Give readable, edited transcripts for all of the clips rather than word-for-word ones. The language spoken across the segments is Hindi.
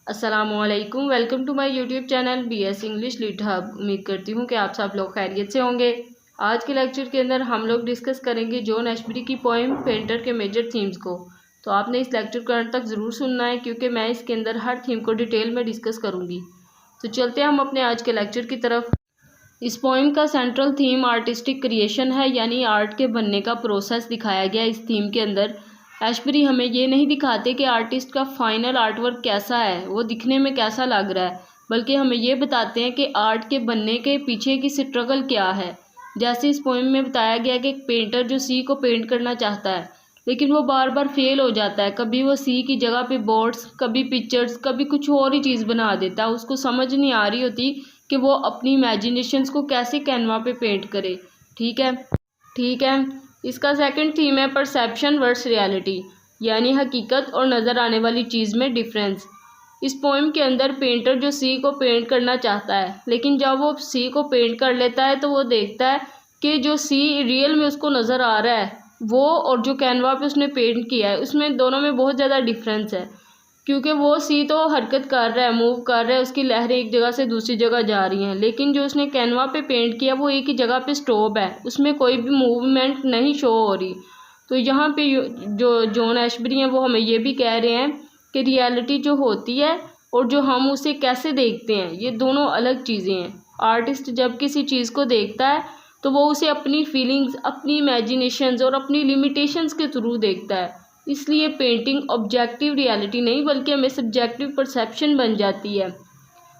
अस्सलामुअलैकुम, welcome to my YouTube channel BS English lead hub. उम्मीद करती हूँ कि आप सब लोग खैरियत से होंगे। आज के लेक्चर के अंदर हम लोग डिस्कस करेंगे जॉन एशबरी की पोएम पेंटर के मेजर थीम्स को। तो आपने इस लेक्चर को अंत तक ज़रूर सुनना है क्योंकि मैं इसके अंदर हर थीम को डिटेल में डिस्कस करूँगी। तो चलते हैं हम अपने आज के लेक्चर की तरफ। इस पोएम का सेंट्रल थीम आर्टिस्टिक क्रिएशन है, यानी आर्ट के बनने का प्रोसेस दिखाया गया इस थीम के अंदर। एशबरी हमें ये नहीं दिखाते कि आर्टिस्ट का फाइनल आर्टवर्क कैसा है, वो दिखने में कैसा लग रहा है, बल्कि हमें ये बताते हैं कि आर्ट के बनने के पीछे की स्ट्रगल क्या है। जैसे इस पोएम में बताया गया कि एक पेंटर जो सी को पेंट करना चाहता है लेकिन वो बार बार फेल हो जाता है। कभी वो सी की जगह पे बोर्ड्स, कभी पिक्चर्स, कभी कुछ और ही चीज़ बना देता है। उसको समझ नहीं आ रही होती कि वो अपनी इमेजिनेशंस को कैसे कैनवा पे पेंट करे। ठीक है। इसका सेकंड थीम है परसेप्शन वर्स रियलिटी, यानी हकीकत और नज़र आने वाली चीज़ में डिफरेंस। इस पोएम के अंदर पेंटर जो सी को पेंट करना चाहता है, लेकिन जब वो सी को पेंट कर लेता है तो वो देखता है कि जो सी रियल में उसको नज़र आ रहा है वो और जो कैनवा पे उसने पेंट किया है उसमें दोनों में बहुत ज़्यादा डिफरेंस है। क्योंकि वो सी तो हरकत कर रहा है, मूव कर रहा है, उसकी लहरें एक जगह से दूसरी जगह जा रही हैं, लेकिन जो उसने कैनवा पे पेंट किया वो एक ही जगह पे स्टॉप है, उसमें कोई भी मूवमेंट नहीं शो हो रही। तो यहाँ पे जो जॉन एशबरी हैं वो हमें ये भी कह रहे हैं कि रियलिटी जो होती है और जो हम उसे कैसे देखते हैं ये दोनों अलग चीज़ें हैं। आर्टिस्ट जब किसी चीज़ को देखता है तो वो उसे अपनी फीलिंग्स, अपनी इमेजिनेशंस और अपनी लिमिटेशंस के थ्रू देखता है। इसलिए पेंटिंग ऑब्जेक्टिव रियलिटी नहीं बल्कि हमें सब्जेक्टिव परसेप्शन बन जाती है।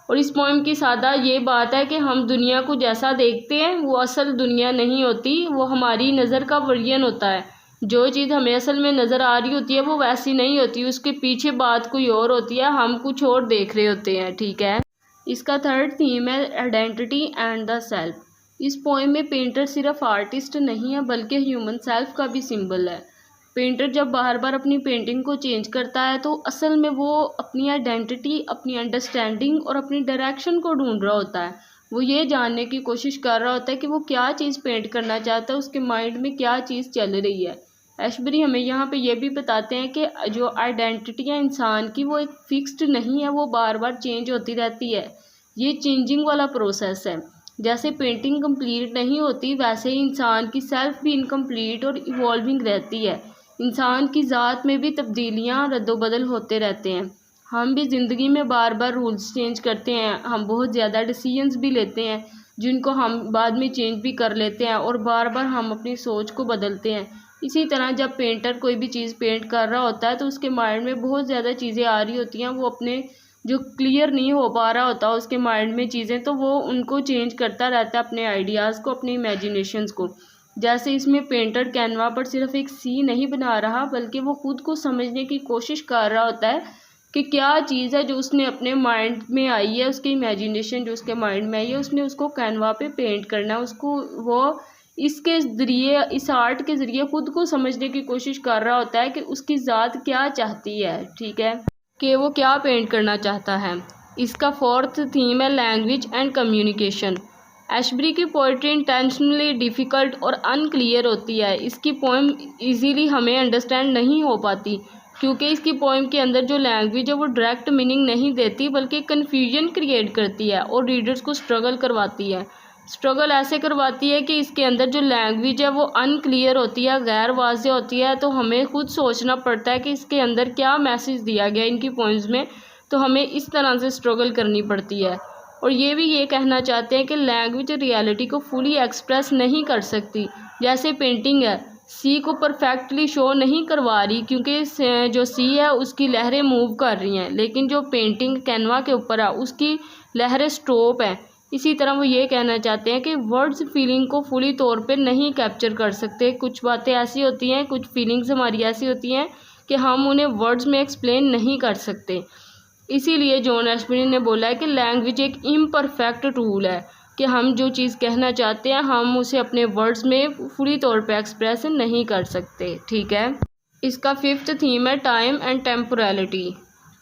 और इस पोएम की सादा ये बात है कि हम दुनिया को जैसा देखते हैं वो असल दुनिया नहीं होती, वो हमारी नज़र का वर्जन होता है। जो चीज़ हमें असल में नज़र आ रही होती है वो वैसी नहीं होती, उसके पीछे बात कोई और होती है, हम कुछ और देख रहे होते हैं। ठीक है। इसका थर्ड थीम है आइडेंटिटी एंड द सेल्फ। इस पोएम में पेंटर सिर्फ आर्टिस्ट नहीं है बल्कि ह्यूमन सेल्फ का भी सिंबल है। पेंटर जब बार बार अपनी पेंटिंग को चेंज करता है तो असल में वो अपनी आइडेंटिटी, अपनी अंडरस्टैंडिंग और अपनी डायरेक्शन को ढूंढ रहा होता है। वो ये जानने की कोशिश कर रहा होता है कि वो क्या चीज़ पेंट करना चाहता है, उसके माइंड में क्या चीज़ चल रही है। एशबरी हमें यहाँ पे ये भी बताते हैं कि जो आइडेंटिटी है इंसान की वो एक फिक्स्ड नहीं है, वो बार बार चेंज होती रहती है। ये चेंजिंग वाला प्रोसेस है। जैसे पेंटिंग कंप्लीट नहीं होती वैसे ही इंसान की सेल्फ भी इनकम्प्लीट और इवॉल्विंग रहती है। इंसान की ज़ात में भी तब्दीलियाँ रद्दोबदल होते रहते हैं। हम भी ज़िंदगी में बार बार रूल्स चेंज करते हैं, हम बहुत ज़्यादा डिसीजंस भी लेते हैं जिनको हम बाद में चेंज भी कर लेते हैं और बार बार हम अपनी सोच को बदलते हैं। इसी तरह जब पेंटर कोई भी चीज़ पेंट कर रहा होता है तो उसके माइंड में बहुत ज़्यादा चीज़ें आ रही होती हैं, वो अपने जो क्लियर नहीं हो पा रहा होता उसके माइंड में चीज़ें, तो वो उनको चेंज करता रहता है, अपने आइडियाज़ को, अपनी इमेजिनेशंस को। जैसे इसमें पेंटर कैनवा पर सिर्फ एक सी नहीं बना रहा बल्कि वो खुद को समझने की कोशिश कर रहा होता है कि क्या चीज़ है जो उसने अपने माइंड में आई है, उसकी इमेजिनेशन जो उसके माइंड में आई है, उसने उसको कैनवा पे पेंट करना है। उसको वो इसके ज़रिए, इस आर्ट के ज़रिए खुद को समझने की कोशिश कर रहा होता है कि उसकी ज़ात क्या चाहती है। ठीक है, कि वो क्या पेंट करना चाहता है। इसका फोर्थ थीम है लैंग्वेज एंड कम्युनिकेशन। एशबरी की पोइट्री इंटेंशनली डिफ़िकल्ट और अनक्लियर होती है। इसकी पोएम इजीली हमें अंडरस्टैंड नहीं हो पाती क्योंकि इसकी पोएम के अंदर जो लैंग्वेज है वो डायरेक्ट मीनिंग नहीं देती बल्कि कन्फ्यूजन क्रिएट करती है और रीडर्स को स्ट्रगल करवाती है। स्ट्रगल ऐसे करवाती है कि इसके अंदर जो लैंग्वेज है वो अनक्लियर होती है, गैर वाज़ेह होती है, तो हमें खुद सोचना पड़ता है कि इसके अंदर क्या मैसेज दिया गया इनकी पोइम्स में, तो हमें इस तरह से स्ट्रगल करनी पड़ती है। और ये भी ये कहना चाहते हैं कि लैंग्वेज रियलिटी को फुली एक्सप्रेस नहीं कर सकती। जैसे पेंटिंग है, सी को परफेक्टली शो नहीं करवा रही क्योंकि जो सी है उसकी लहरें मूव कर रही हैं, लेकिन जो पेंटिंग कैनवा के ऊपर है उसकी लहरें स्टॉप हैं। इसी तरह वो ये कहना चाहते हैं कि वर्ड्स फीलिंग को फुली तौर पे नहीं कैप्चर कर सकते। कुछ बातें ऐसी होती हैं, कुछ फीलिंग्स हमारी ऐसी होती हैं कि हम उन्हें वर्ड्स में एक्सप्लेन नहीं कर सकते। इसीलिए जॉन एशबरी ने बोला है कि लैंग्वेज एक इम्परफेक्ट टूल है कि हम जो चीज़ कहना चाहते हैं हम उसे अपने वर्ड्स में पूरी तौर पे एक्सप्रेस नहीं कर सकते। ठीक है। इसका फिफ्थ थीम है टाइम एंड टेम्पोरलिटी।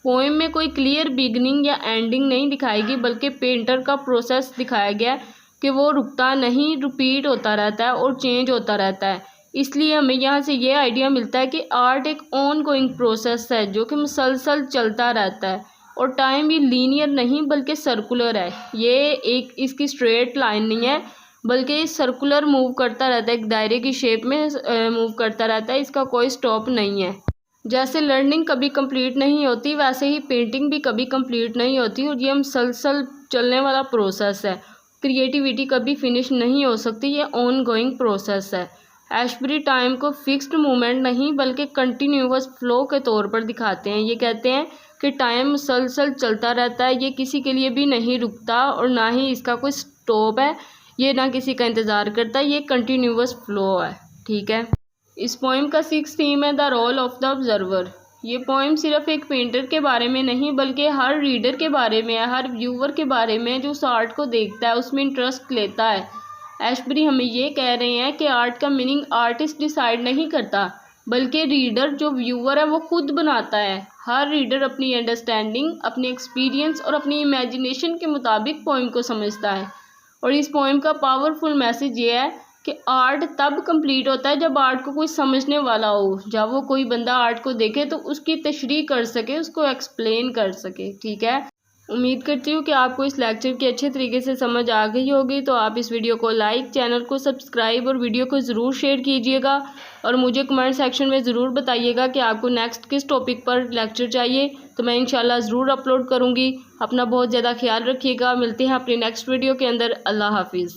पोएम में कोई क्लियर बिगनिंग या एंडिंग नहीं दिखाएगी बल्कि पेंटर का प्रोसेस दिखाया गया कि वो रुकता नहीं, रिपीट होता रहता है और चेंज होता रहता है। इसलिए हमें यहाँ से ये आइडिया मिलता है कि आर्ट एक ऑन गोइंग प्रोसेस है जो कि मुसलसल चलता रहता है और टाइम भी लीनियर नहीं बल्कि सर्कुलर है। ये एक इसकी स्ट्रेट लाइन नहीं है बल्कि सर्कुलर मूव करता रहता है, एक दायरे की शेप में मूव करता रहता है, इसका कोई स्टॉप नहीं है। जैसे लर्निंग कभी कंप्लीट नहीं होती वैसे ही पेंटिंग भी कभी कंप्लीट नहीं होती और ये मुसलसल चलने वाला प्रोसेस है। क्रिएटिविटी कभी फिनिश नहीं हो सकती, ये ऑन गोइंग प्रोसेस है। एशबरी टाइम को फिक्स्ड मूवमेंट नहीं बल्कि कंटिन्यूअस फ्लो के तौर पर दिखाते हैं। ये कहते हैं कि टाइम मुसलसल चलता रहता है, ये किसी के लिए भी नहीं रुकता और ना ही इसका कोई स्टॉप है, ये ना किसी का इंतज़ार करता, ये कंटिन्यूअस फ्लो है। ठीक है। इस पोइम का 6th थीम है the role of the observer. ये पोइम सिर्फ एक पेंटर के बारे में नहीं बल्कि हर रीडर के बारे में है, हर व्यूअर के बारे में जो उस आर्ट को देखता है, उसमें इंटरेस्ट लेता है। एशबरी हमें ये कह रहे हैं कि आर्ट का मीनिंग आर्टिस्ट डिसाइड नहीं करता बल्कि रीडर जो व्यूअर है वो खुद बनाता है। हर रीडर अपनी अंडरस्टैंडिंग, अपनी एक्सपीरियंस और अपनी इमेजिनेशन के मुताबिक पोइम को समझता है। और इस पोइम का पावरफुल मैसेज ये है कि आर्ट तब कंप्लीट होता है जब आर्ट को कोई समझने वाला हो, जब वो कोई बंदा आर्ट को देखे तो उसकी तशरीह कर सके, उसको एक्सप्लेन कर सके। ठीक है। उम्मीद करती हूँ कि आपको इस लेक्चर की अच्छे तरीके से समझ आ गई होगी। तो आप इस वीडियो को लाइक, चैनल को सब्सक्राइब और वीडियो को ज़रूर शेयर कीजिएगा और मुझे कमेंट सेक्शन में ज़रूर बताइएगा कि आपको नेक्स्ट किस टॉपिक पर लेक्चर चाहिए, तो मैं इंशाल्लाह ज़रूर अपलोड करूँगी। अपना बहुत ज़्यादा ख्याल रखिएगा। मिलते हैं अपनी नेक्स्ट वीडियो के अंदर। अल्लाह हाफिज़।